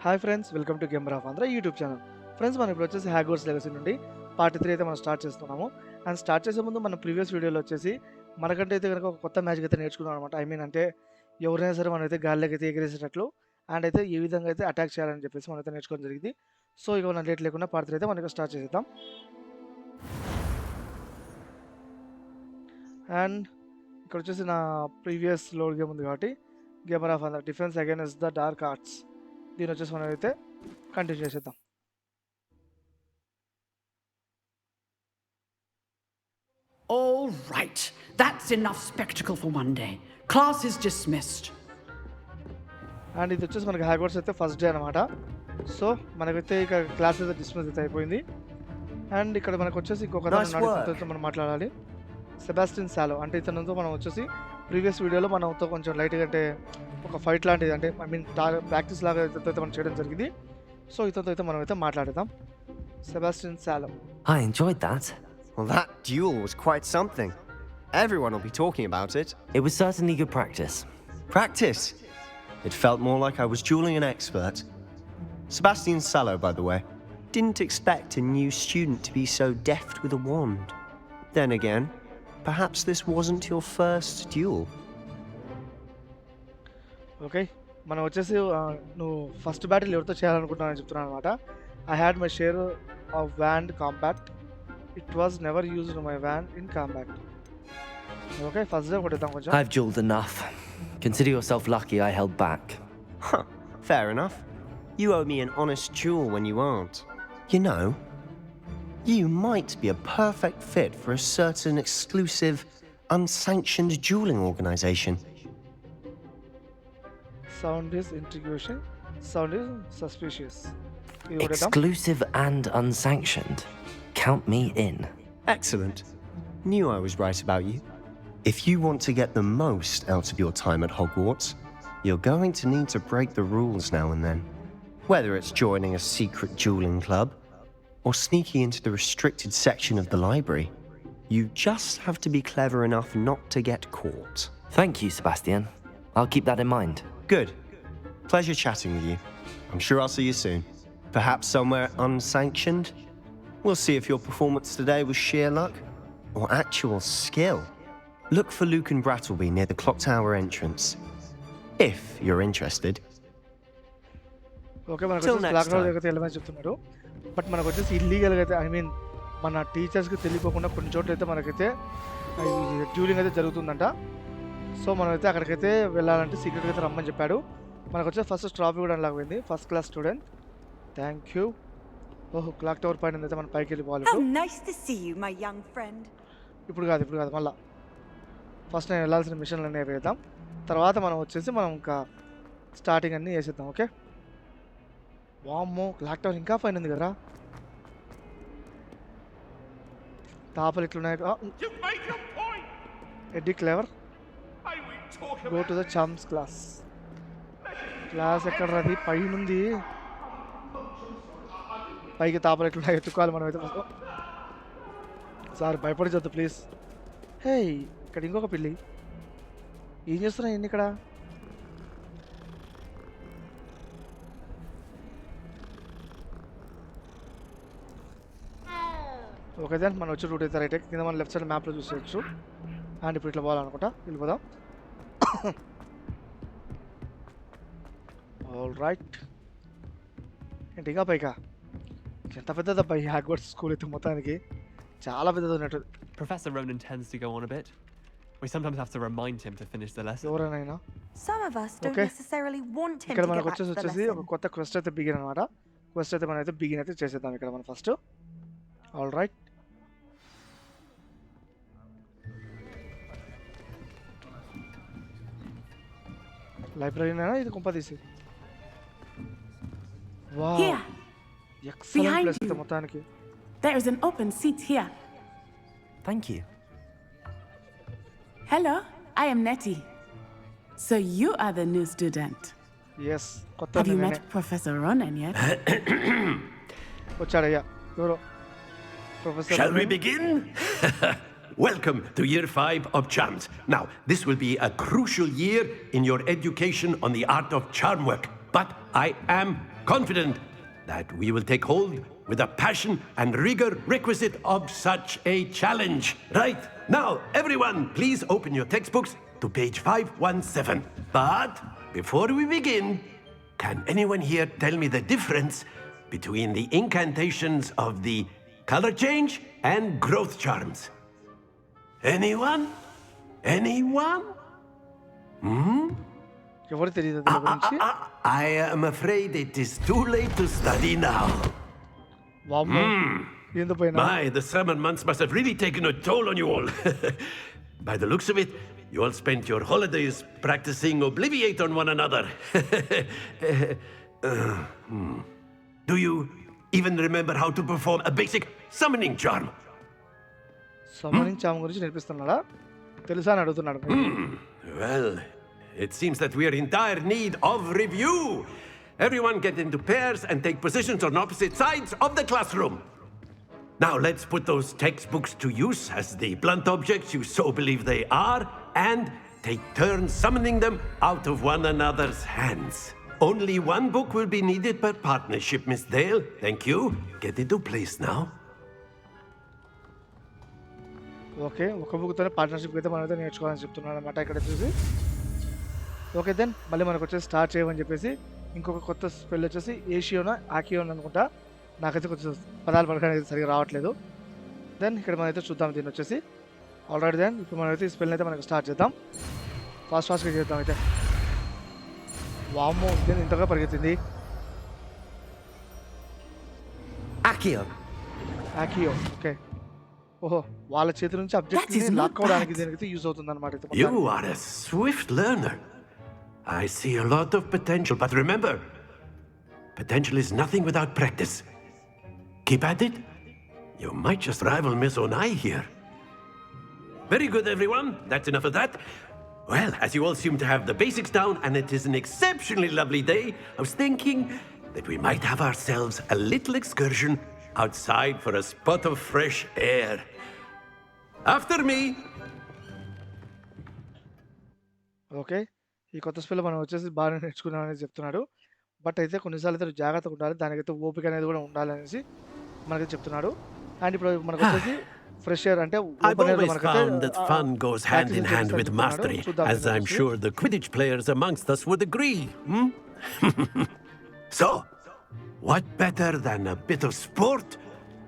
Hi friends, welcome to gamerofandhra YouTube channel. Friends, మనం ఇప్పుడు వచ్చేసి Hogwarts Legacy నుండి పార్ట్ 3 అయితే మనం స్టార్ట్ చేస్తున్నాము. అండ్ స్టార్ట్ చేసే ముందు మన ప్రీవియస్ వీడియోలో వచ్చేసి మనకంటే అయితే కనుక ఒక కొత్త మ్యాజిక్ అయితే నేర్చుకున్నాం అనమాట. అంటే ఎవరైనా సరే మనం అయితే గాల్లోకి అయితే ఎగిరేసేటట్లు అండ్ అయితే ఏ విధంగా అయితే అటాక్ చేయాలని చెప్పేసి మనం అయితే నేర్చుకోవడం జరిగింది. సో ఇక మనం లేట్ లేకుండా పార్ట్ 3 అయితే మనకి స్టార్ట్ చేసేద్దాం. అండ్ ఇక్కడ వచ్చేసి నా ప్రీవియస్ లోడ్ గేమ్ ఉంది కాబట్టి gamerofandhra defence against the dark arts, దీని వచ్చేసి మనం అయితే కంటిన్యూ చేసేద్దాం. All right, that's enough spectacle for one day. Class is dismissed. And ఇది వచ్చేసి మనకి Hogwarts అయితే ఫస్ట్ డే అనమాట. సో మనకైతే ఇక క్లాస్ అయితే డిస్మిస్ అయితే అయిపోయింది. అండ్ ఇక్కడ మనకు వచ్చేసి ఇంకొక మనం మాట్లాడాలి. సెబాస్టియన్ సాలో అంటే ఇతనితో మనం వచ్చేసి ప్రీవియస్ వీడియోలో మనతో కొంచెం లైట్గా అంటే ఒక ఫైట్ లాంటిది అంటే ప్రాక్టీస్ లాగా ఇతనితో మనం చేయడం జరిగింది. సో ఇతనితో అయితే మనం అయితే మాట్లాడదాం. Sebastian సాలో. I enjoyed that. Well, that duel was quite something. Everyone will be talking about it. It was certainly good practice. Practice? It felt more like I was dueling an expert. Sebastian Sallow, by the way. Didn't expect a new student to be so deft with a wand. Then again, perhaps this wasn't your first duel. Okay, మనం వచ్చేసి నువ్వు first battle ఎవరితో చేయాలనుకుంటున్నానని చెప్తున్నాను అనమాట. I had my share of wand compact. It was never used my wand in compact. Okay, first day కొట్టేద్దాం కొంచెం. I've dueled enough. Consider yourself lucky I held back. Huh, fair enough. You owe me an honest duel when you aren't. You know, you might be a perfect fit for a certain exclusive, unsanctioned dueling organization. Sound is intriguing. Sound is suspicious. Exclusive and unsanctioned. Count me in. Excellent. Knew I was right about you. If you want to get the most out of your time at Hogwarts, you're going to need to break the rules now and then. Whether it's joining a secret dueling club or sneaking into the restricted section of the library, you just have to be clever enough not to get caught. Thank you, Sebastian. I'll keep that in mind. Good. Pleasure chatting with you. I'm sure I'll see you soon. Perhaps somewhere unsanctioned? We'll see if your performance today was sheer luck or actual skill. Look for Luke and Brattleby near the clock tower entrance, if you're interested. Okay, మనకు వచ్చేసి black road అయితే వెళ్ళమని చెప్తున్నారు. But మనకు వచ్చేసి ఇల్లీగల్గా అయితే మన టీచర్స్కి తెలియకోకుండా కొన్ని చోట్ల అయితే మనకైతే డ్యూలింగ్ అయితే జరుగుతుందంట. సో మనమైతే అక్కడికైతే వెళ్ళాలంటే సీక్రెట్గా అయితే రమ్మని చెప్పాడు. మనకు వచ్చేసి ఫస్ట్ ట్రాఫీ కూడా అన్లాక్ అయింది. First class student. Thank you. ఓహో, క్లాక్ టవర్ పైన అయితే మనం పైకి వెళ్ళిపోవాలి. ఇప్పుడు కాదు మళ్ళీ ఫస్ట్ నేను వెళ్ళాల్సిన మిషన్లు అన్నీ వేద్దాం. తర్వాత మనం వచ్చేసి మనం ఇంకా స్టార్టింగ్ అన్నీ వేసేద్దాం. ఓకే, వామ్మో, క్లాక్ టవర్ ఇంకా పైన ఉంది కదా. తాపలు ఇట్లున్నాయి. Eddie Clever. Go to the charms class. Class ఎక్కడ రాది? పైన ఉంది. పైకి తాపలు ఎట్లున్నాయి ఎత్తుకోవాలి మనం అయితే. సార్ భయపడద్దు ప్లీజ్. హే, ఇక్కడ ఇంకొక పిల్లి. ఏం చేస్తున్నాయి ఇన్ని ఇక్కడ? ఓకే దాన్ని మనం వచ్చి రూట్ అయితే రైట్ కింద మనం లెఫ్ట్ సైడ్ మ్యాప్లో చూసేయచ్చు. అండ్ ఇప్పుడు ఇట్లా పోవాలనుకుంటా, వెళ్ళిపోదాం. All right. ఏంటి ఇంకా పైకా? ఎంత పెద్దదబ్బా ఈ హాగ్వర్ట్స్ స్కూల్ అయితే మొత్తానికి చాలా పెద్దది ఉన్నట్టు. Professor Ronan tends to go on a bit. We sometimes have to remind him to finish the lesson. ఎవరైనా Some of us don't necessarily want him ఇక్కడ to మనకు get back to the వచ్చేసి ఒక lesson. కొత్త quest అయితే begin అనమాట. Quest అయితే మనం అయితే బిగిన్ అయితే చేసేద్దాం ఇక్కడ మనం ఫస్ట్. All right. లైబ్రరీనా ఇది కుంప తీసి. Wow, Here, excellent behind place అయితే you. మొత్తానికి. there is an open seat here. Thank you. Hello, I am Nettie. So you are the new student. Yes, కొత్త Have you met Professor Ronan yet? వచ్చాడయ్యా ఎవరో professor. Shall we begin? Welcome to Year 5 of Charms. Now, this will be a crucial year in your education on the art of charm work. But I am confident that we will take hold with the passion and rigor requisite of such a challenge. Right? Now, everyone, please open your textbooks to page 517. But before we begin, can anyone here tell me the difference between the incantations of the color change and growth charms? Anyone? Anyone? ఎవరు తెలియదు దీని గురించి. I am afraid it is too late to study now. వామ్మో ఏందో పోయినా. My, the summer months must have really taken a toll on you all. By the looks of it, you all spent your holidays practicing Obliviate on one another. Do you even remember how to perform a basic summoning charm? సమ్మనింగ్ చామ్ గురించి నేర్పిస్తున్నాడా, తెలుసా అని అడుగుతున్నాడు. Well, it seems that we are in dire need of review. Everyone get into pairs and take positions on opposite sides of the classroom. Now let's put those textbooks to use as the blunt objects you so believe they are, and take turns summoning them out of one another's hands. Only one book will be needed per partnership, Miss Dale. Thank you. Get into place now. Okay, ఒక బుక్తోనే partnership అయితే మనం అయితే నేర్చుకోవాలని చెప్తున్నాడు అనమాట ఇక్కడ చూసి. Okay then మళ్ళీ మనకు వచ్చేసి స్టార్ట్ చేయమని చెప్పేసి ఇంకొక కొత్త స్పెల్ వచ్చేసి ఏషియోనా ఆకియోన్ అనుకుంటా, నాకైతే కొంచెం పదాలు పలకడానికి సరిగా రావట్లేదు. దెన్ ఇక్కడ మనం అయితే చూద్దాం దీన్ని వచ్చేసి. ఆల్రెడీ దెన్ ఇప్పుడు మనం అయితే ఈ స్పెల్ని అయితే మనకు స్టార్ట్ చేద్దాం. ఫాస్ట్గా చేద్దాం అయితే. వామ్మో దీన్ని ఇంతగా పరిగెత్తింది. Accio. ఆకియో. ఓకే, ఓహో వాళ్ళ చేతి నుంచి అబ్జెక్ట్ని లాక్ అవడానికి దీనికైతే యూజ్ అవుతుంది అనమాట. You are a swift learner. I see a lot of potential, but remember, potential is nothing without practice. Keep at it. You might just rival Miss Onai here. Very good, everyone. That's enough of that. Well, as you all seem to have the basics down, and it is an exceptionally lovely day, I was thinking that we might have ourselves a little excursion outside for a spot of fresh air. After me. Okay, ఈ కొత్త spell మనం వచ్చేసి బాగా నేర్చుకున్నామని చెప్తున్నాడు. But అయితే కొన్నిసార్లు అయితే జాగ్రత్తగా ఉండాలి, దానికైతే ఓపిక అనేది కూడా ఉండాలనేసి మనకి చెప్తున్నాడు. అండ్ ఇప్పుడు మనకు వచ్చేసి ఫ్రెష్ ఎయిర్ అంటే I've always found that fun goes hand in hand with mastery, as I'm sure the Quidditch players amongst us would agree. So, what better than a bit of sport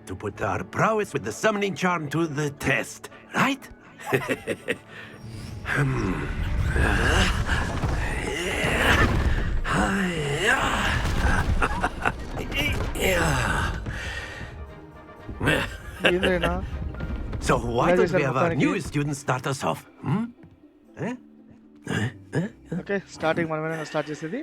to put our prowess with the summoning charm to the test, right? ఏందైనా. So why don't we have our newest student start us off? Okay, starting మనమేనా start చేసేది.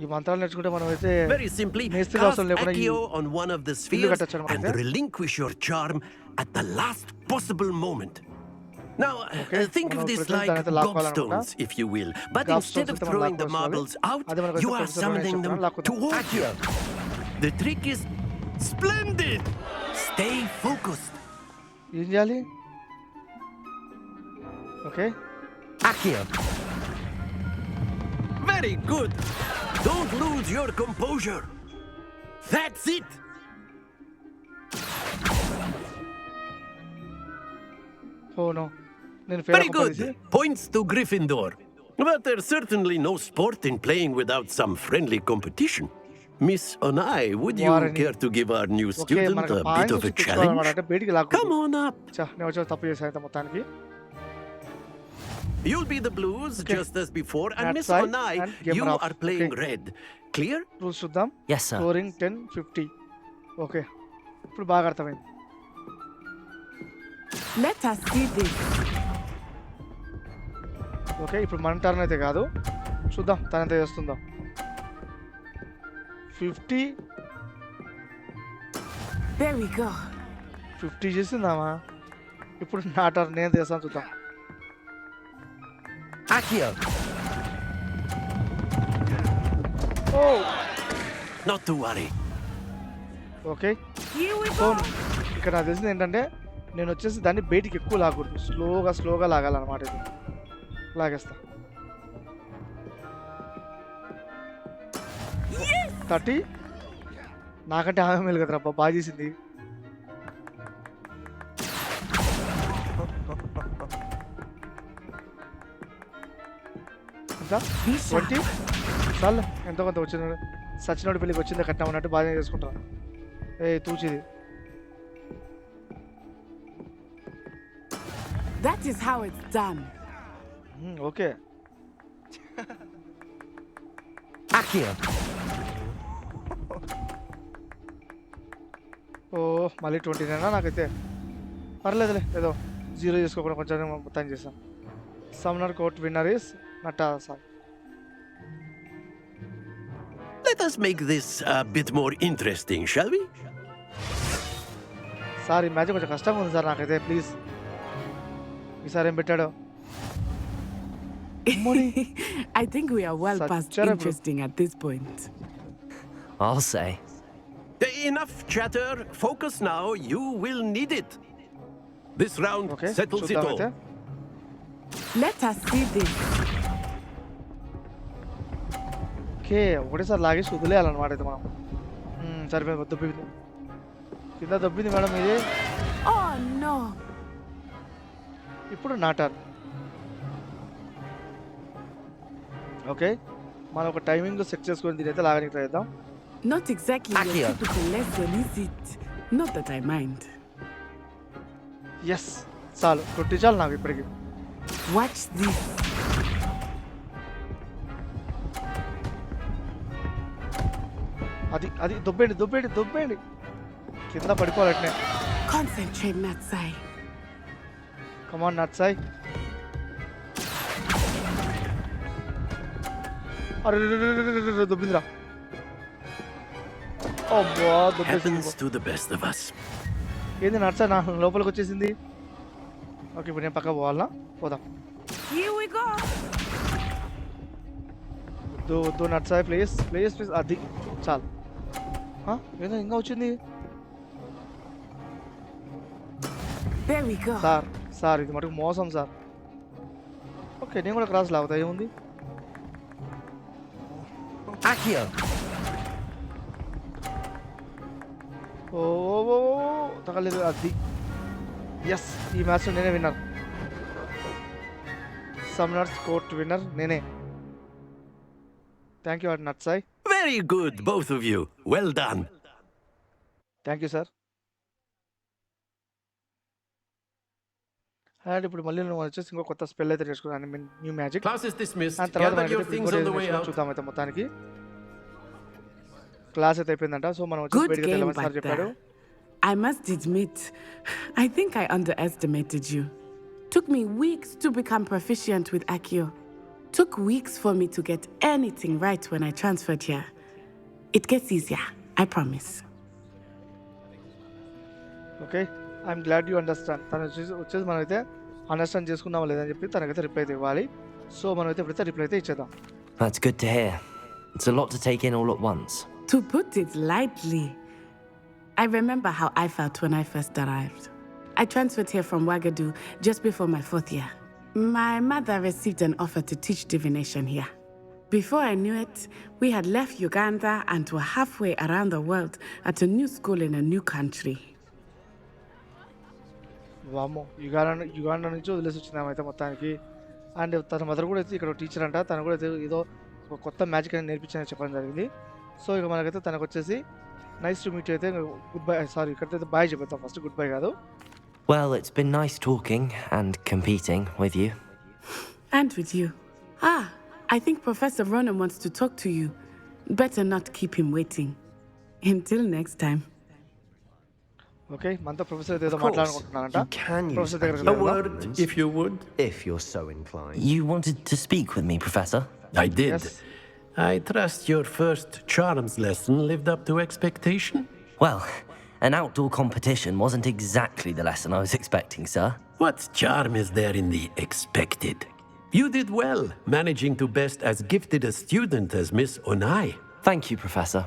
ఈ మంత్రాలు నేర్చుకుంటే మనం అయితే Very simply, మేస్త్రి cast అవసరం లేకుండా Accio on one of the spheres కట్టొచ్చు and అన్నమాట. relinquish your charm at the last possible moment. Now, think of this like gobstones, if you will. But instead of throwing the marbles out, you are summoning them towards you. The trick is splendid. Stay focused. ఏం చేయాలి? Okay, Accio. Very good. Don't lose your composure. That's it. Oh no, నేను fail Very good. Points to Gryffindor. But there's certainly no sport in playing without some friendly competition. Miss Onai, would you Warning. care to give our new okay, student మనకు a bit points of a తెచ్చుకోవాలన్నమాట. challenge? అంటే బయటికి లాక్కు. Come on up. నేను వచ్చి తప్పు చేశాను అయితే మొత్తానికి. You'll be the blues just as before, and That's Miss right. Onai, And gamer you off. are playing Okay. red. Clear? Rules చూద్దాం. Yes, sir. Scoring 10-50. Okay, ఇప్పుడు బాగా అర్థమైంది. Let us see this. Okay, ఇప్పుడు మన turn అయితే కాదు, చూద్దాం తనంత చేస్తుందో. 50 There we go. 50 చేసిందామా? ఇప్పుడు నా టర్న్, నేను చేస్తాను చూద్దాం. Accio. Oh Not to worry. Okay, Here we so go. ఇక్కడ నాకు తెలిసింది ఏంటంటే నేను వచ్చేసి దాన్ని బయటికి ఎక్కువ లాగకూడదు, స్లోగా లాగాలన్నమాట. ఇది లాగేస్తా. 30. నాకంటే ఆమె మేలు కదరా అబ్బా, బాగా చేసింది. ఇంకా 20. చాలు ఎంతో కొంత వచ్చిన సచినోడి పెళ్ళికి వచ్చిందే కట్నం అన్నట్టు బాగా చేసుకుంటా. తూచిది. That is how it's done. Okay. Accio. ఓ మళ్ళీ 29 నాకైతే పర్లేదులే, ఏదో 0 చేసుకోకుండా కొంచెం మొత్తం చేసాం. సమ్నర్ కోర్ట్ విన్నర్ ఇస్ నటా సార్. Let us make this a bit more interesting, shall we? Sir ఈ మ్యాచ్ కొంచెం కష్టంగా ఉంది సార్ నాకైతే, ప్లీజ్. ఈసారి ఏం పెట్టాడు? I think we are well Such past terrible. interesting at this point. I'll say. Enough chatter. Focus now. You will need it. This round okay settles it చూద్దాం all. అయితే. Let us see this. Okay ఒకటేసారి లాగేసి వదిలేయాలన్నమాట అయితే మనం. సరిపోయింది, దొబ్బింది కింద, దొబ్బింది madam ఇది. Oh no. ఇప్పుడు నా టర్న్. ఓకే మనం ఒక టైమింగ్ సెట్ చేసుకొని దీని అయితే లాగడానికి ట్రై చేద్దాం. Not exactly your Accio. typical lesson, is it? Not that I mind. Yes చాలు, 20 చాలు నాకు ఇప్పటికి. Watch this. అది అది దొబ్బేయండి దొబ్బేయండి దొబ్బేయండి, కింద పడిపోవాలట్నే. Concentrate, Natsai. కమాన్ నట్సాయ్. అరే దొబ్బిందిరా. అబ్బా దొబ్బేసింది. Happens to the best of us. ఏంది నట్సాయ్ నా లోపలికి వచ్చేసింది. ఓకే ఇప్పుడు నేను పక్క పోవాలా, పోదాం. Here we go. వద్దు వద్దు నట్సాయ్, ప్లీజ్ ప్లీజ్ ప్లీజ్. అది చాలు. ఏదో ఇంకా వచ్చింది. There we go. Sir sir ఇది మటుకు మోసం సార్. ఓకే నేను కూడా క్రాస్ లాగుతా, ఏముంది. Accio. ఓ తగలేదు అది. ఎస్ ఈ మ్యాచ్లో నేనే విన్నర్. సమ్నర్స్ కోర్ట్ విన్నర్ నేనే. Thank you Natsai. Very good, both of you. Well done. Thank you sir. And ఇప్పుడు మళ్ళీ నువ్వు వచ్చేసి ఇంకో కొత్త స్పెల్ అయితే నేర్చుకున్నాను, I mean new magic. Class is dismissed. అండ్ తర్వాత Gather మనకి your ఇప్పుడు things ఇంకోటి on the ఏదో way నేర్చుకుని out. చూద్దాం అయితే మొత్తానికి. క్లాస్ అయితే అయిపోయిందంట, సో మనం వచ్చేసి Good బయటికి game, వెళ్ళమని సార్ చెప్పాడు. Bhatta. I must admit, I think I underestimated you. Took me weeks to become proficient with Accio. Took weeks for me to get anything right when I transferred here. It gets easier, I promise. Okay I'm glad you understand. తను వచ్చేసి మనం అయితే understand చేసుకున్నామా లేదని చెప్పి తనకైతే reply అయితే ఇవ్వాలి. So మనం అయితే ఇప్పుడైతే రిప్లై అయితే ఇచ్చేద్దాం. That's good to hear. It's a lot to take in all at once. To put it lightly, I remember how I felt when I first arrived. I transferred here from Wagadu just before my 4th year. My mother received an offer to teach divination here. Before I knew it, we had left Uganda and were halfway around the world at a new school in a new country. వామో Uganda నుంచి వదిలేసి వచ్చిందాం అయితే మొత్తానికి. And తన mother కూడా అయితే ఇక్కడ teacher అంట, తను కూడా అయితే ఏదో ఒక కొత్త మ్యాజిక్ అనేది నేర్పించాలని చెప్పడం జరిగింది. సో ఇక మనకైతే తనకు వచ్చేసి నైస్ టు మీట్ అయితే గుడ్ బై, సారీ ఇక్కడైతే బాయ్ చెప్పేద్దాం ఫస్ట్, గుడ్ బై కాదు. Well, it's been nice talking and competing with you. And with you. I think Professor Ronan wants to talk to you. Better not keep him waiting. Until next time. Okay మనతో professor ఏదో Of course, మాట్లాడుకుంటున్నారంట. you can use professor దగ్గరికి A వెళ్దాం. word, if you would. if you're so inclined. You wanted to speak with me, Professor? I did. Yes. I trust your first charms lesson lived up to expectation. Well, an outdoor competition wasn't exactly the lesson I was expecting, sir. What charm is there in the expected? You did well, managing to best as gifted a student as Miss Onai. Thank you, Professor.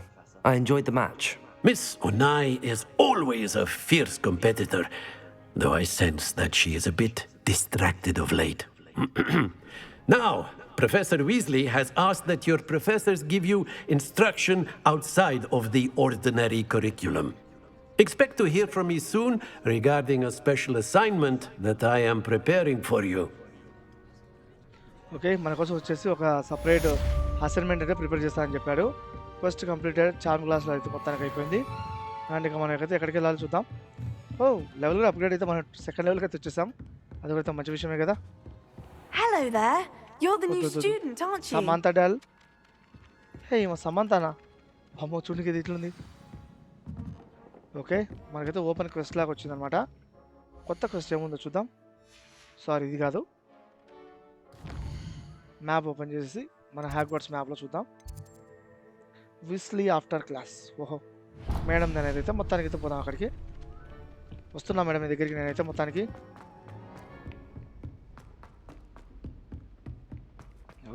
I enjoyed the match. Miss Onai is always a fierce competitor, though I sense that she is a bit distracted of late. Now, Professor Weasley has asked that your professors give you instruction outside of the ordinary curriculum. Expect to hear from me soon regarding a special assignment that I am preparing for you. Okay, మన కోసం వచ్చేసి ఒక separate assignment అయితే prepare చేస్తానని చెప్పాడు. First completed charm క్లాస్లో అయితే మొత్తానికి అయిపోయింది. అండ్ ఇక మనకైతే ఎక్కడికి వెళ్ళాలి చూద్దాం. ఓ, లెవెల్ కూడా అప్గ్రేడ్ అయితే మనం సెకండ్ లెవెల్కి అయితే వచ్చేసాం. అది కూడా మంచి విషయమే కదా. Hello there. You're the new student, aren't you? Samantha Dale. Hey, మా సమంతనా? అమ్మో, చూడనికి ఇది ఇట్లుంది. ఓకే, మనకైతే ఓపెన్ క్వెస్ట్ లాగా వచ్చిందనమాట. కొత్త క్వెస్ట్ ఏముందో చూద్దాం. సారీ, ఇది కాదు. మ్యాప్ ఓపెన్ చేసి మన హాగ్వార్ట్స్ మ్యాప్లో చూద్దాం. Wesley after class. ఓహో, మేడం నేనైతే మొత్తానికి అయితే పోదాం అక్కడికి. వస్తున్నా మేడం మీ దగ్గరికి నేనైతే మొత్తానికి.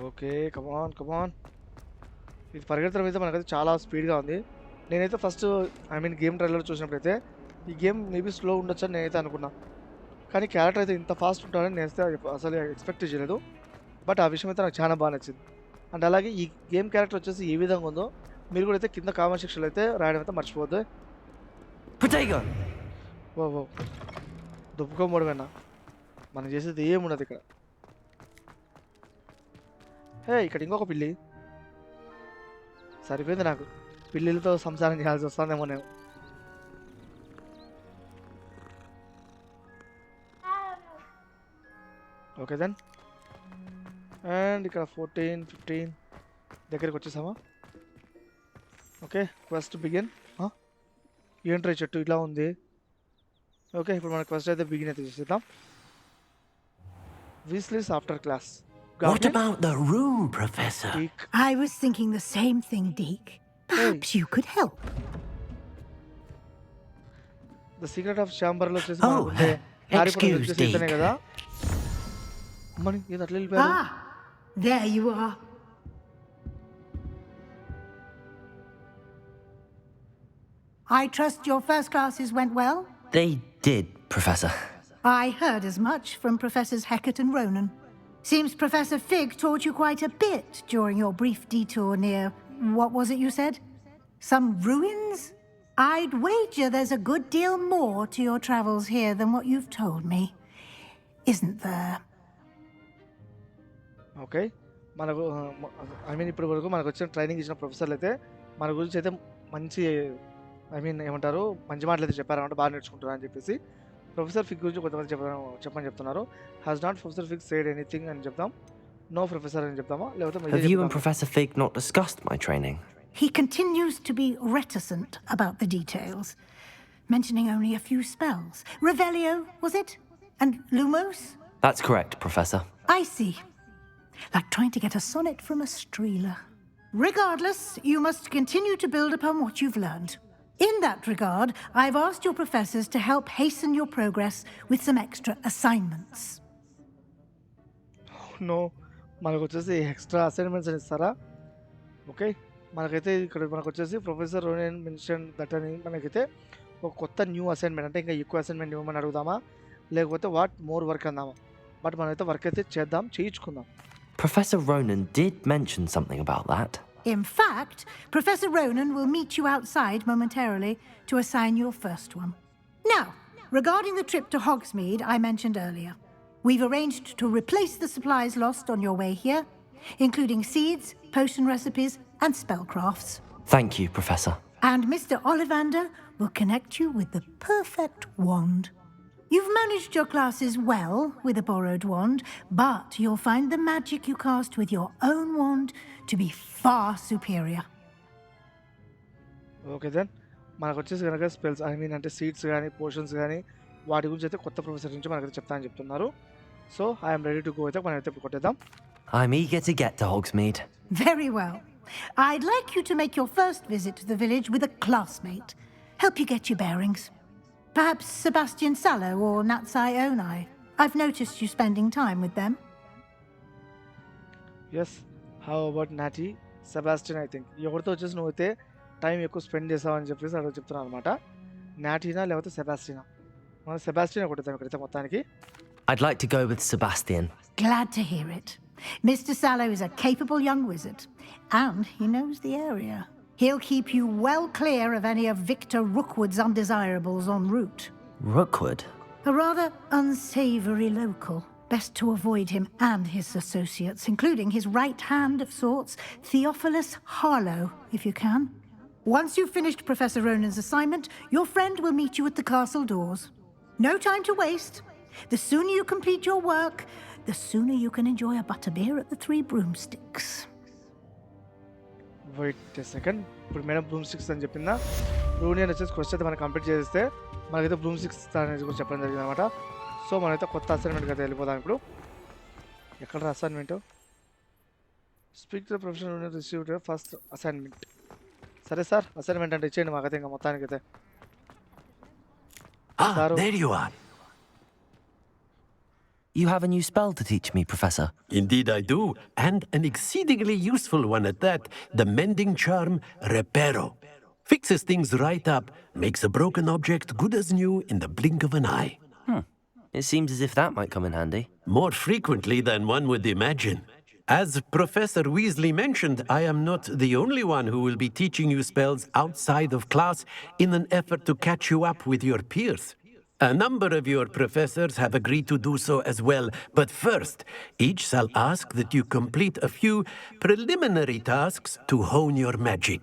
ఓకే, కమాన్ కమాన్. ఇది పరిగెత్తడం అయితే మనకైతే చాలా స్పీడ్గా ఉంది. నేనైతే ఫస్ట్ గేమ్ ట్రైలర్ చూసినప్పుడైతే ఈ గేమ్ మేబీ స్లో ఉండొచ్చు అని నేనైతే అనుకున్నా. కానీ క్యారెక్టర్ అయితే ఇంత ఫాస్ట్ ఉంటాడని నేనైతే అసలు ఎక్స్పెక్ట్ చేయలేదు. బట్ ఆ విషయం అయితే నాకు చాలా బాగా నచ్చింది. అండ్ అలాగే ఈ గేమ్ క్యారెక్టర్ వచ్చేసి ఏ విధంగా ఉందో మీరు కూడా అయితే కింద కామెంట్ సెక్షన్లో అయితే రాయడం అయితే మర్చిపోద్దు. ఓ దుప్పుకోమోడమేనా, మనం చేసేది ఏమున్నది ఇక్కడ. హే, ఇక్కడ ఇంకొక పిల్లి. సరిపోయింది నాకు, పిల్లిలతో సంసారం చేయాల్సి వస్తుందేమో నేను. Okay then. అండ్ ఇక్కడ 14, 15 దగ్గరికి వచ్చేసామా. Okay, quest begin. ఏంట్రీ చెట్టు ఇట్లా ఉంది. ఓకే, ఇప్పుడు మన క్వెస్ట్ అయితే బిగిన్ అయితే చేసేద్దాం. Weasleys after class. What about the room, Professor? I was thinking the same thing, Deke. Perhaps you could help. The secret of ఛాంబర్లో వచ్చేసి excuse ఇతనే కదా. అమ్మని ఇది అట్లా వెళ్ళిపోయారు. Ah, there you are. I trust your first classes went well? They did, Professor. I heard as much from Professors Hecat and Ronan. Seems Professor Fig taught you quite a bit during your brief detour near, what was it you said? Some ruins? I'd wager there's a good deal more to your travels here than what you've told me. Isn't there? Okay, మనకు ఇప్పటి వరకు మనకు వచ్చిన training ఇచ్చిన ప్రొఫెసర్లు అయితే మన గురించి అయితే మంచి ఏమంటారు మంచి మాటలు అయితే చెప్పారన్నమాట. బాగా నేర్చుకుంటున్నారు అని చెప్పేసి ప్రొఫెసర్ ఫిగ్ గురించి కొంతమంది చెప్పని చెప్తున్నారు. Has not professor Fig said anything అని చెప్తాం. నో ప్రొఫెసర్ అని చెప్తామా, లేకపోతే Have you and Professor Fig not discussed my training? He continues to be reticent about the details, mentioning only a few spells. Revelio, was it? And Lumos? That's correct, Professor. I see. Like trying to get a sonnet from a streeler. Regardless, you must continue to build upon what you've learned. In that regard, I've asked your professors to help hasten your progress with some extra assignments. No, మనకు వచ్చేసి extra assignments అని ఇస్తారా? Okay, మనకైతే ఇక్కడ మనకు వచ్చేసి professor రోనన్ mention that అని మనకైతే ఒక కొత్త న్యూ అసైన్మెంట్ అంటే ఇంకా ఎక్కువ అసైన్మెంట్ ఇవ్వమని అడుగుదామా, లేకపోతే వాట్ మోర్ వర్క్ అందామా? బట్ మనమైతే వర్క్ అయితే చేయించుకుందాం. Professor Ronan did mention something about that. In fact, Professor Ronan will meet you outside momentarily to assign your first one. Now, regarding the trip to Hogsmeade I mentioned earlier, we've arranged to replace the supplies lost on your way here, including seeds, potion recipes, and spellcrafts. Thank you, Professor. And Mr. Ollivander will connect you with the perfect wand. You've managed your classes well with a borrowed wand, but you'll find the magic you cast with your own wand to be far superior. Okay then, మనకు వచ్చేసి కనుక spells అంటే seeds కానీ potions కానీ వాటి గురించి అయితే కొత్త ప్రొఫెసర్ నుంచి మనకైతే చెప్తానని చెప్తున్నారు. So I'm ready to go అయితే మనం అయితే ఇప్పుడు కొట్టేద్దాం. I'm eager to get to Hogsmeade. Very well. I'd like you to make your first visit to the village with a classmate. Help you get your bearings. Perhaps Sebastian Sallow or Natsai Onai. I've noticed you spending time with them. Yes, how about Natty Sebastian? I think ఎవరితో వచ్చేసి నువ్వైతే time ఎక్కువ spend చేసావని చెప్పేసి అక్కడ చెప్తున్నాను అనమాట. నాటీనా లేకపోతే సెబాస్టినా? మనం సెబాస్టియన్ కొట్టేద్దాం ఇక్కడైతే మొత్తానికి. I'd like to go with Sebastian. Glad to hear it. Mr. Sallow is a capable young wizard, and he knows the area. He'll keep you well clear of any of Victor Rookwood's undesirables en route. Rookwood? A rather unsavory local. Best to avoid him and his associates, including his right hand of sorts, Theophilus Harlow, if you can. Once you've finished Professor Ronan's assignment, your friend will meet you at the castle doors. No time to waste. The sooner you complete your work, the sooner you can enjoy a butterbeer at the Three Broomsticks. Wait second. ఇప్పుడు madam broomsticks అని చెప్పిందా, రూనియన్ వచ్చేసి question అయితే మనం complete చేస్తే మనకైతే broom sticks అనేది కూడా చెప్పడం జరిగింది అనమాట. సో మనమైతే కొత్త అసైన్మెంట్కి అయితే వెళ్ళిపోదాం. ఇప్పుడు ఎక్కడ assignment? Speak to professional receive first assignment. సరే సార్, అసైన్మెంట్ అంటే ఇచ్చేయండి మాకైతే ఇంకా మొత్తానికైతే. There you are. You have a new spell to teach me, Professor. Indeed I do, and an exceedingly useful one at that. The mending charm, Reparo. Fixes things right up, makes a broken object good as new in the blink of an eye. It seems as if that might come in handy. More frequently than one would imagine. As Professor Weasley mentioned, I am not the only one who will be teaching you spells outside of class in an effort to catch you up with your peers. A number of your professors have agreed to do so as well, but first, each shall ask that you complete a few preliminary tasks to hone your magic.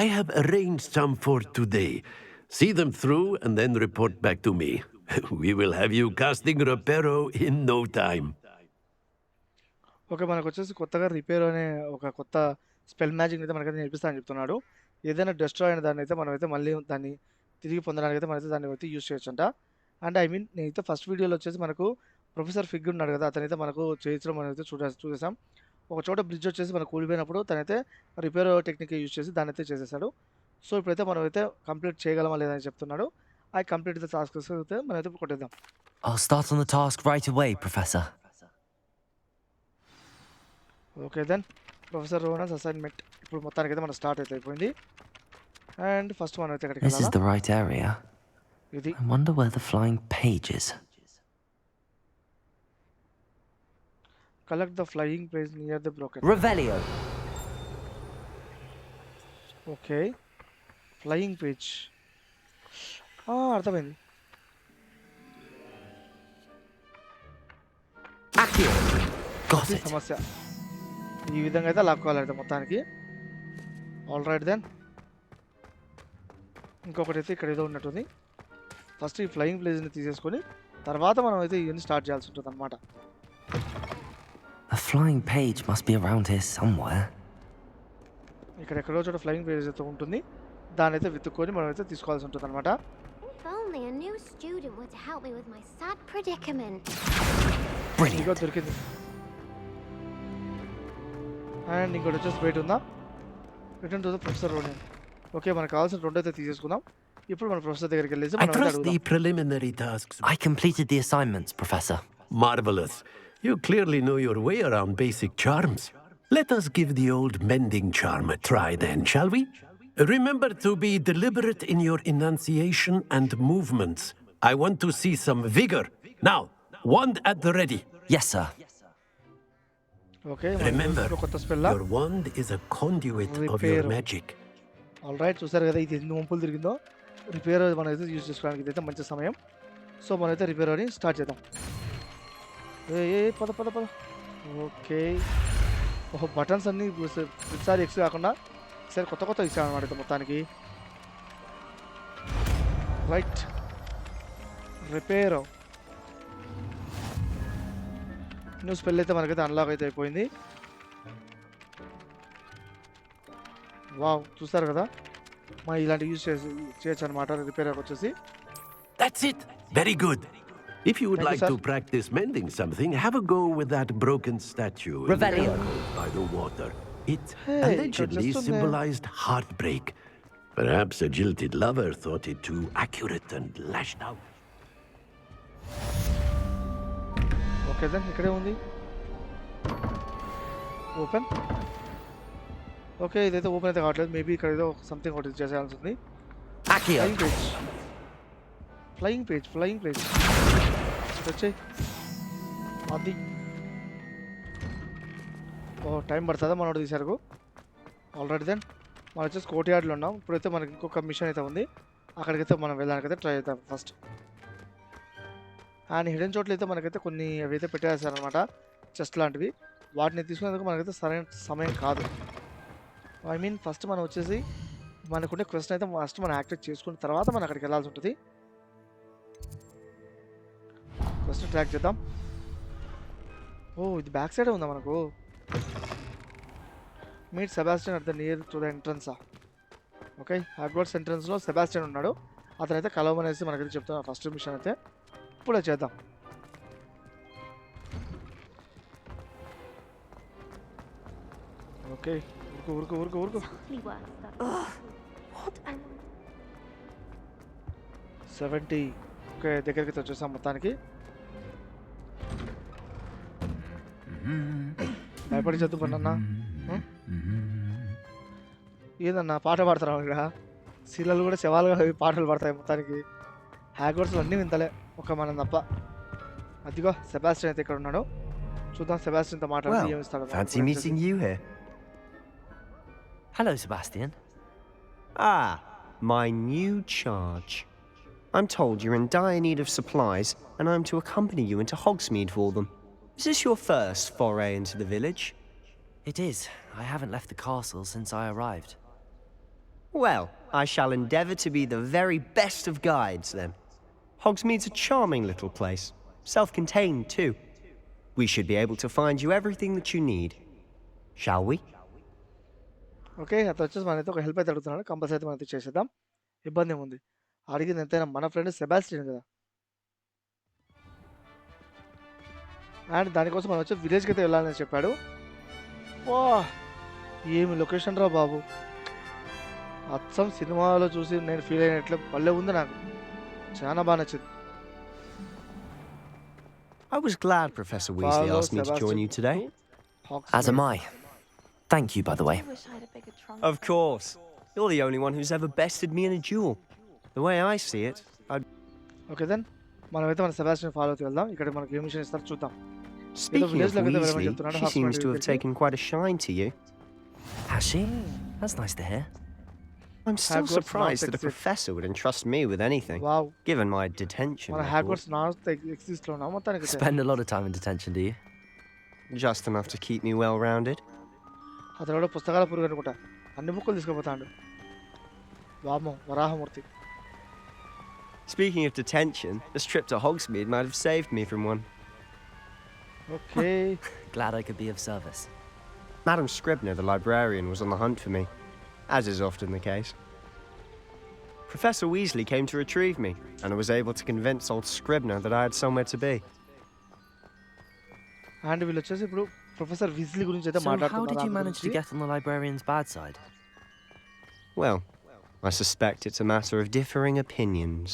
I have arranged some for today. See them through and then report back to me. We will have you casting Reparo in no time. Okay, మనకు వచ్చేసి కొత్తగా repair అనే ఒక కొత్త spell magic అయితే మనకైతే నేర్పిస్తానని చెప్తున్నాడు. ఏదైనా డిస్ట్రాయ్ అయిన దాన్ని అయితే మనమైతే మళ్ళీ దాన్ని తిరిగి పొందడానికి అయితే మనమైతే దాన్ని అయితే యూజ్ చేయొచ్చంట. అండ్ ఐ మీన్ నేనైతే ఫస్ట్ వీడియోలో వచ్చేసి మనకు ప్రొఫెసర్ ఫిగ్ ఉన్నాడు కదా, అతనైతే మనకు చేయించడం మనం అయితే చూసేసాం. ఒక చోట బ్రిడ్జ్ వచ్చేసి మనకు కూలిపోయినప్పుడు తనైతే రిపేర్ టెక్నిక్ యూజ్ చేసి దాన్ని అయితే చేసేసాడు. సో ఇప్పుడైతే మనం అయితే కంప్లీట్ చేయగలమా లేదని చెప్తున్నాడు. I completed the task అయితే మనమైతే కొట్టేద్దాం. I'll start on the task right away, Professor. Okay then, professor Ronen's assignment ఇప్పుడు మొత్తానికైతే మనం స్టార్ట్ అయితే అయిపోయింది. అండ్ ఫస్ట్ మనం అయితే ఎక్కడికి This is వెళ్ళాలా? the right area. ఇది I wonder where the flying page is. Collect the flying page near the broken. Revelio. Okay, flying page అర్థమైంది. Accio. Got ఇది it. సమస్య. ఈ విధంగా అయితే లాక్కోవాలైతే మొత్తానికి. ఆల్ రైట్ దెన్, ఇంకొకటి అయితే ఇక్కడ ఏదో ఉన్నట్టుంది. ఫస్ట్ ఈ ఫ్లయింగ్ ప్లేస్ని తీసేసుకొని తర్వాత మనం అయితే ఇవన్నీ స్టార్ట్ చేయాల్సి ఉంటుంది అనమాట. The flying page must be around here somewhere. ఇక్కడ ఎక్కడో చోట ఫ్లయింగ్ పేజ్ అయితే ఉంటుంది, దాని అయితే వెతుక్కొని మనం అయితే తీసుకోవాల్సి ఉంటుంది అనమాట. If only a new student were to help me with my sad predicament. Brilliant. ఇదిగో దొరికింది. అండ్ ఇంకోటి వచ్చేసి వెయిట్ ఉందా, return to the professor road. Okay, మనకు కావాల్సిన రెండు అయితే తీసేసుకుందాం. ఇప్పుడు మన ప్రొఫెసర్ దగ్గరికి వెళ్ళేసి I మనం అయితే trust the అడుగుదాం. preliminary tasks. I completed the assignments, Professor. Marvelous. You clearly know your way around basic charms. Let us give the old mending charm a try then, shall we? Remember to be deliberate in your enunciation and movements. I want to see some vigor. Now, wand at the ready. Yes, sir. Okay, Remember, కొత్త spell. your wand is a conduit of your Reparo. magic. All right, చూసారు కదా ఇది ఎన్ని వంపులు తిరిగిందో. Repair మనం అయితే use చేసుకోవడానికి ఇదైతే మంచి సమయం. సో మనం అయితే రిపేర్ అని స్టార్ట్ చేద్దాం. పద పద పద. ఓకే, ఓహో బటన్స్ అన్నీ ప్రతిసారి ఎక్స్ కాకుండా ఒకసారి కొత్త కొత్త ఇచ్చాను అనమాట అయితే మొత్తానికి. రైట్, రిపేర్ న్యూ స్పెల్ అయితే మనకైతే అన్లాక్ అయితే అయిపోయింది. వావ్, చూస్తారు కదా మనం ఇలాంటి యూజ్ చేయొచ్చు అనమాట రిపేర్ వచ్చేసి. That's it. Very good. If you would Thank you, like sir. to practice mending something, have a go with that broken statue in the Revelio. alcove by the water. It Hey, allegedly just on there. symbolized heartbreak. Perhaps a jilted lover thought it too accurate and lashed out. Okay then, ఇక్కడే ఉంది. Open. Okay, ఇదైతే open అయితే కావట్లేదు. Maybe ఇక్కడ ఏదో something ఒకటి చేసేయాల్సి ఉంది. Accio. Flying page, flying page, flying page వచ్చాయి. అది ఓ టైం పడుతుందా మనోడు తీసారు ఆల్రెడీ. దెన్ మనం వచ్చేసి కోర్ట్యార్డ్లో ఉన్నాం. ఇప్పుడైతే మనకి ఇంకొక మిషన్ అయితే ఉంది, అక్కడికైతే మనం వెళ్ళడానికైతే ట్రై చేద్దాం ఫస్ట్. అండ్ హిడెన్ చోట్ల అయితే మనకైతే కొన్ని అవి అయితే పెట్టేసారనమాట, చెస్ట్ లాంటివి. వాటిని తీసుకునేందుకు మనకైతే సరైన సమయం కాదు. ఐ మీన్ ఫస్ట్ మనం వచ్చేసి మనకుండే క్వశ్చన్ అయితే ఫస్ట్ మనం యాక్టివేట్ చేసుకున్న తర్వాత మనం అక్కడికి వెళ్ళాల్సి ఉంటుంది. క్వశ్చన్ ట్రాక్ చేద్దాం. ఓ ఇది బ్యాక్ సైడే ఉందా మనకు. Meet Sebastian at the near to the ఎంట్రన్సా. ఓకే, హాగ్వార్ట్స్ ఎంట్రన్స్లో సెబాస్టియన్ ఉన్నాడు, అతనైతే కలవమనేసి మనకైతే చెప్తున్నా. ఫస్ట్ మిషన్ అయితే ఇప్పుడే చేద్దాం. ఓకే, ఊరుకు ఊరుకు ఊరుకు ఊరుకు. 70. ఓకే, దగ్గరికి వచ్చేసాం మొత్తానికి. భయపడి చదువుకున్నా. ఏదన్నా పాట పాడతారా ఇక్కడ? శీలలు కూడా శవాలుగా పాటలు పడతాయి మొత్తానికి. హ్యాగ్వార్ట్స్లో అన్నీ వింతలే, ఒక మనం తప్ప. అదిగో సెబాస్టియన్ అయితే ఇక్కడ ఉన్నాడు. చూద్దాం సెబాస్టియన్తో మాట్లాడి ఏమిస్తాడు. Fancy meeting you here. Hello, Sebastian. Ah, my new charge. I'm told you're in dire need of supplies, and I'm to accompany you into Hogsmeade for them. Is this your first foray into the village? It is. I haven't left the castle since I arrived. Well, I shall endeavour to be the very best of guides, then. Hogsmeade's a charming little place, self-contained too. We should be able to find you everything that you need. Shall we? Okay, అతను వచ్చేసి మనైతే ఒక help అయితే అడుగుతున్నాడు. Compulsory అయితే మనైతే చేసేద్దాం, ఇబ్బంది ఏముంది. అడిగింది ఎంతైనా మన ఫ్రెండ్ సెబాస్టియన్ కదా. అండ్ దానికోసం మనం వచ్చి విలేజ్కి అయితే వెళ్ళాలని చెప్పాడు. వా ఏమి లొకేషన్ రా బాబు, అచ్చం సినిమాలో చూసి నేను ఫీల్ అయినట్లు భలే ఉంది, నాకు చాలా బాగా నచ్చింది. I was glad Professor Weasley asked me to join you today. As am I. Thank you, by the way. Of course. You're the only one who's ever bested me in a duel. The way I see it, I'd... okay then మనమైతే మన Sebastian follow అవుతూ వెళ్దాం. ఇక్కడ మనకి ఏ machine ఇస్తారు చూద్దాం. Speaking of Weasley, she seems to have taken quite a shine to you. Has she? That's nice to hear. I'm still surprised that a professor would entrust me with anything, wow, given my detention మన record. హ్యాగ్వార్ట్స్ north ఎగ్జిస్ట్లో ఉన్నాం మొత్తానికి. Spend a lot of time in detention, do you? Just enough to keep me well-rounded. అతను కూడా పుస్తకాల పురుగు అనుకుంటా, అన్ని బుక్కులు తీసుకుపోతాడు. వామో Varahamurthy. Speaking of detention, this trip to Hogsmeade might have saved me from one. Okay, Glad I could be of service. Madam Scribner, the librarian, was on the hunt for me, as is often the case. Professor Weasley came to retrieve me, and I was able to convince old Scribner that I had somewhere to be. And వీళ్ళు వచ్చేసి ఇప్పుడు professor Weasley గురించి అయితే So how did you మాట్లాడుతున్నారు. manage to get on the librarian's bad side? Well, I suspect it's a matter of differing opinions.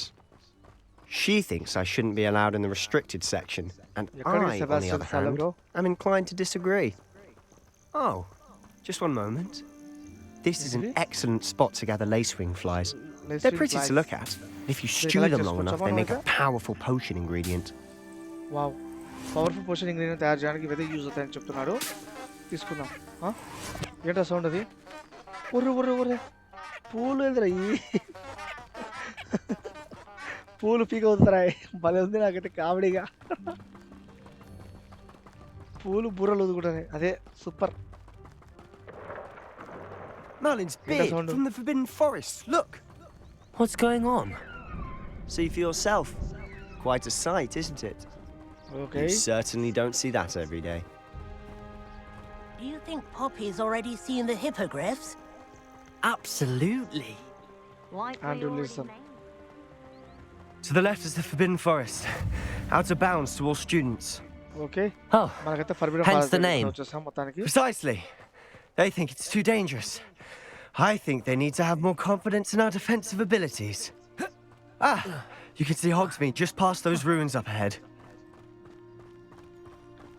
She thinks I shouldn't be allowed in the restricted section, and ఎక్కడికి I, on the Sebastian other సాల hand, bro? am inclined to disagree. Oh, just one moment. This is an Really? excellent spot to gather lacewing flies. Lacewing They're pretty flies. to look at. If you They stew collect them just long for enough, they someone make a like that? powerful potion ingredient. Wow, powerful potion ingredient తయారు చేయడానికి ఇవైతే use అవుతాయని చెప్తున్నాడు. తీసుకుందాం. ఏంటో sound అది? ఉర్రు ఉర్రు ఉర్రే, పూలు ఎదురా పూలు పీక అవుతారా? భలే ఉంది నాకైతే కామెడీగా. పూలు బుర్రలు ఊదుకుంటాయి, అదే super. Merlin's Hear that beard sound? from the Forbidden Forest. Look, What's going on? see for yourself. Quite a sight, isn't it? Okay, You certainly don't see that every day. Do you think Poppy's already seen the hippogriffs? Absolutely. Andrew listen. To the left is the Forbidden Forest, out of bounds to all students. Okay, Oh, మనకైతే forbidden hence forest the name. వచ్చేసాం మొత్తానికి. Precisely. They think it's too dangerous. I think they need to have more confidence in our defensive abilities. Ah, you can see Hogsmeade just past those ruins up ahead.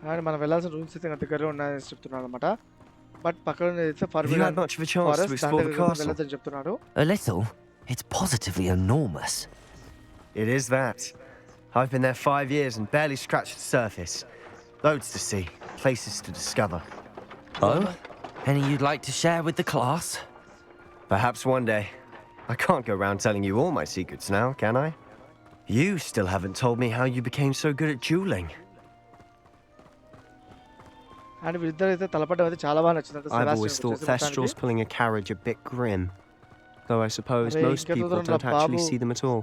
And మనం వెళ్ళాల్సిన rooms అయితే ఇంకా దగ్గరలో ఉన్నాయని చెప్తున్నాడు అనమాట. But పక్కన అయితే Have you forbidden had much of a chance to forest, దాని explore the దగ్గరికి castle? వెళ్ళొద్దని చెప్తున్నాడు. A little. It's positively enormous. It is that. I've been there 5 years and barely scratched the surface. Loads to see, places to discover. Oh? Any you'd like to share with the class? Perhaps one day. I can't go around telling you all my secrets now, can I? You still haven't told me how you became so good at dueling. And వీళ్ళిద్దరు అయితే తలపడ్డం అయితే చాలా బాగా నచ్చింది. I've always thought Thestral's pulling a carriage a bit grim, though I suppose Arey, most ఇంకెందుకు people దూరంలో don't actually Babu? see them at all.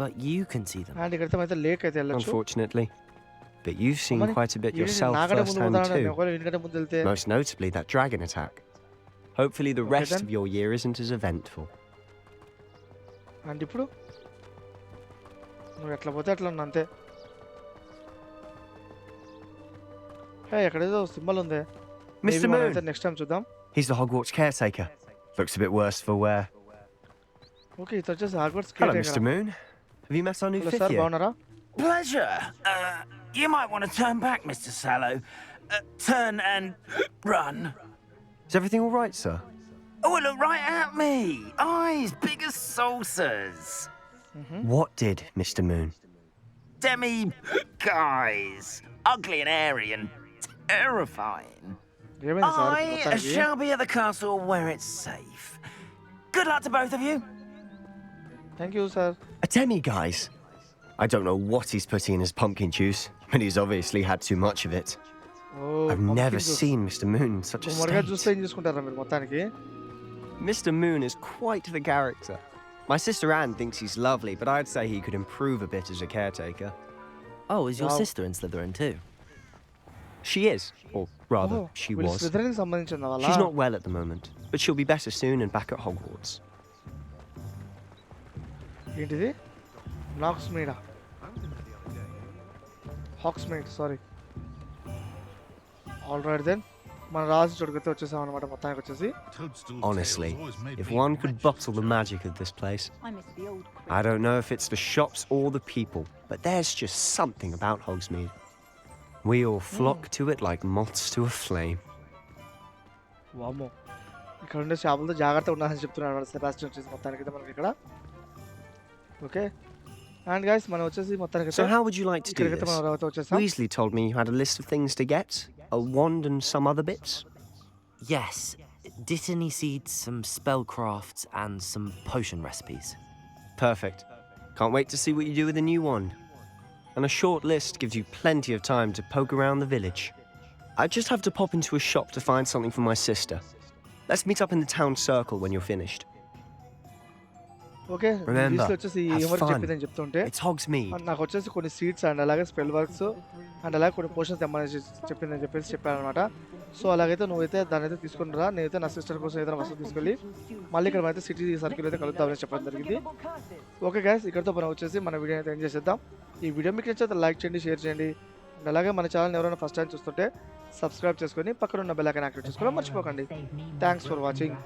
But you can see them. And ఇక్కడైతే అయితే లేక్ అయితే వెళ్ళొచ్చు. Unfortunately. But you've seen అమ్మని, quite a bit ఈయన yourself నాకంటే ముందు firsthand పోతాడు, too. ఒకవేళ ఈయనకంటే ముందు వెళ్తే Most notably that dragon attack. Hopefully the Okay, rest then. of your year isn't as eventful. And ఇప్పుడు నువ్వు ఎట్లా పోతే అట్లా ఉన్నా అంతే. హే ఎక్కడేదో సింబల్ ఉంది. Mr. Moon! నెక్స్ట్ టైం చూద్దాం. He's the Hogwarts caretaker. Looks a bit worse for wear. Okay ఇది వచ్చేసి Hogwarts Hello, care Mr. Moon. Have you met our new hello fifth sir year? బాగున్నారా? Pleasure. You might want to turn back, Mr. Sallow. Turn and run. Is everything all right, sir? Oh, look right at me. Eyes big as saucers. What did, Mr. Moon? Demi guys. Ugly and airy and terrifying. ఏమైంది sir I మొత్తానికి? shall be at the castle where it's safe. Good luck to both of you. Thank you sir. A demi-guise? I don't know what he's putting in his pumpkin juice, but he's obviously had too much of it. I've never seen Mr. Moon in such a గుమ్మడిగా juice state. ఏం చేసుకుంటారా మీరు మొత్తానికి? Mr. Moon is quite the character. My sister Anne thinks he's lovely, but I'd say he could improve a bit as a caretaker. Oh, is your Wow. sister in Slytherin too? She is, or rather, Oh, she వీళ్ళు was. స్లిథరిన్‌కి సంబంధించిన వాళ్ళా? She's not well at the moment, but she'll be better soon and back at Hogwarts. ఏంటిది? నాక్స్మీడా? Hogsmeade sorry. All right then. మన రాజు చోటుకైతే వచ్చేసాం అన్నమాట మొత్తానికి వచ్చేసి. Honestly, if one could bottle the magic of this place. I don't know if it's the shops or the people, but there's just something about Hogsmeade. We all flock to it like moths to a flame. వామ్మో ఇక్కడ ఉండే షాపులతో జాగ్రత్త ఉండాలని చెప్తున్నాడు Sebastian వచ్చేసి మొత్తానికి అయితే మనకి ఇక్కడ. ఓకే అండ్ గైస్ మనం వచ్చేసి మొత్తానికి So how would you like to do ఇక్కడికైతే this? మనం రావతో వచ్చేసాం. Weasley told me you had a list of things to get, a wand and some other bits. Yes. Dittany seeds, some spellcrafts, and some potion recipes. Perfect. Can't wait to see what you do with the new wand. And a short list gives you plenty of time to poke around the village. I just have to pop into a shop to find something for my sister. Let's meet up in the town circle when you're finished. Okay Remember, లిస్ట్లో వచ్చేసి have ఎవరు fun. చెప్పిందని చెప్తుంటే It's Hogsmeade. నాకు వచ్చేసి కొన్ని seats and అలాగే spell works and అలాగే కొన్ని పోషన్స్ తెమ్మని చెప్పిందని చెప్పేసి చెప్పారనమాట. సో అలాగైతే నువ్వైతే దాని అయితే తీసుకుని రా, నేనైతే నా సిస్టర్ కోసం ఏదైనా వస్తువు తీసుకెళ్ళి మళ్ళీ ఇక్కడ అయితే సిటీ సర్కిల్ అయితే కలుద్దామని చెప్పడం జరిగింది. ఓకే గైస్ ఇక్కడితో మనం వచ్చేసి మన వీడియో అయితే ఎంజాయ్ చేద్దాం. ఈ వీడియో మీకు నచ్చితే లైక్ చేయండి, షేర్ చేయండి అండ్ అలాగే మన ఛానల్ ఎవరైనా ఫస్ట్ టైం చూస్తుంటే సబ్స్క్రైబ్ చేసుకొని పక్కన ఉన్న బెల్ ఐకాన్ యాక్టివేట్ చేసుకోవడం మర్చిపోకండి. Thanks for watching.